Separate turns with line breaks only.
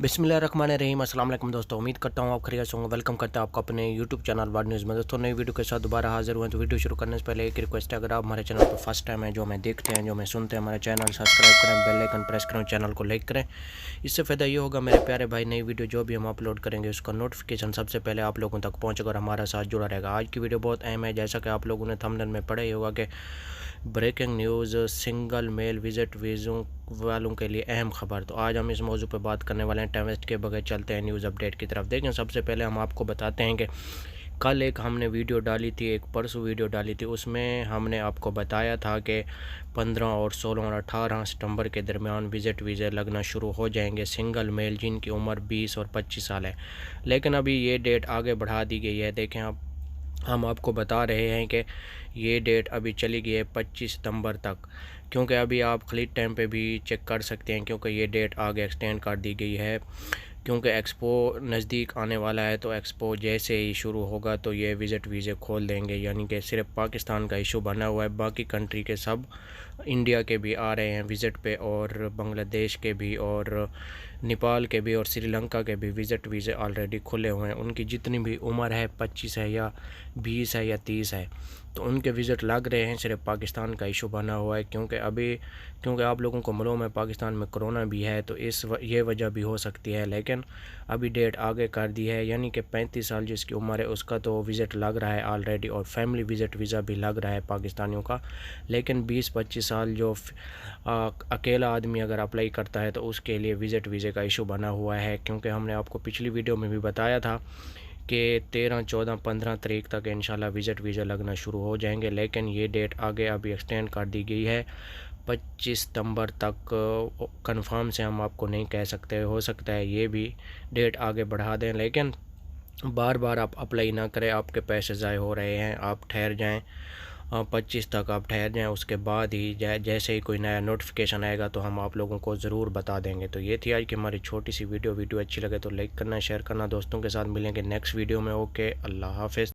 बिस्मिल्लाहिर्रहमानिर्रहीम। अस्सलाम वालेकुम दोस्तों, उम्मीद करता हूँ आप खैरियत से होंगे। वेलकम करता हूँ आपका अपने यूट्यूब चैनल वर्ल्ड न्यूज़ में। दोस्तों, नई वीडियो के साथ दोबारा हाजिर हुए। तो वीडियो शुरू करने से पहले एक रिक्वेस्ट है, अगर आप हमारे चैनल पर फर्स्ट टाइम है, जो हमें देखते हैं, जो हमें सुनते हैं, हमारे चैनल सब्सक्राइब करें, बेल आइकन प्रेस करें, चैनल को लाइक करें। इससे फ़ायदा ये होगा मेरे प्यारे भाई, नई वीडियो जो भी हम अपलोड करेंगे उसका नोटिफिकेशन सबसे पहले आप लोगों तक पहुँचेगा और हमारा साथ जुड़ा रहेगा। आज की वीडियो बहुत अहम है, जैसा कि आप लोगों ने थंबनेल में पढ़ा ही होगा कि breaking news, single male visit वीज़ों वालों के लिए अहम खबर। तो आज हम इस मौजू पर बात करने वाले हैं। टाइम वेस्ट के बगैर चलते हैं न्यूज़ अपडेट की तरफ। देखें, सबसे पहले हम आपको बताते हैं कि कल एक हमने वीडियो डाली थी, एक परसों वीडियो डाली थी, उसमें हमने आपको बताया था कि 15 और 16 और 18 सितंबर के दरमियान विज़िट वीज़े लगना शुरू हो जाएंगे सिंगल मेल जिनकी उम्र 20 और 25 साल है। लेकिन अभी ये डेट आगे बढ़ा दी गई है। देखें, आप हम आपको बता रहे हैं कि ये डेट अभी चली गई है 25 सितंबर तक, क्योंकि अभी आप खलीज टाइम पे भी चेक कर सकते हैं, क्योंकि ये डेट आगे एक्सटेंड कर दी गई है। क्योंकि एक्सपो नज़दीक आने वाला है, तो एक्सपो जैसे ही शुरू होगा तो ये विज़िट वीज़े खोल देंगे। यानी कि सिर्फ पाकिस्तान का इशू बना हुआ है, बाकी कंट्री के सब, इंडिया के भी आ रहे हैं विज़िट पे, और बांग्लादेश के भी, और नेपाल के भी, और श्रीलंका के भी विज़िट वीज़े ऑलरेडी खुले हुए हैं। उनकी जितनी भी उम्र है, 25 है या 20 है या 30 है, तो उनके विज़िट लग रहे हैं। सिर्फ पाकिस्तान का इशू बना हुआ है, क्योंकि आप लोगों को मालूम है पाकिस्तान में कोरोना भी है, तो ये वजह भी हो सकती है। लेकिन अभी डेट आगे कर दी है, यानी कि 35 साल जिसकी उम्र है उसका तो विज़िट लग रहा है ऑलरेडी, और फैमिली विज़िट वीज़ा भी लग रहा है पाकिस्तानियों का। लेकिन 20-25 साल जो अकेला आदमी अगर अप्लाई करता है तो उसके लिए विज़िट वीज़े का इशू बना हुआ है। क्योंकि हमने आपको पिछली वीडियो में भी बताया था कि 13, 14, 15 तारीख तक इंशाल्लाह विज़िट वीज़ा लगना शुरू हो जाएंगे। लेकिन ये डेट आगे अभी एक्सटेंड कर दी गई है 25 सितंबर तक। कंफर्म से हम आपको नहीं कह सकते, हो सकता है ये भी डेट आगे बढ़ा दें। लेकिन बार बार आप अप्लाई ना करें, आपके पैसे ज़ाय हो रहे हैं। आप ठहर जाएं, 25 तक आप ठहर जाएं, उसके बाद ही जैसे ही कोई नया नोटिफिकेशन आएगा तो हम आप लोगों को ज़रूर बता देंगे। तो ये थी आज की हमारी छोटी सी वीडियो अच्छी लगे तो लाइक करना, शेयर करना, दोस्तों के साथ मिलेंगे नेक्स्ट वीडियो में। ओके, अल्लाह हाफ़िज़।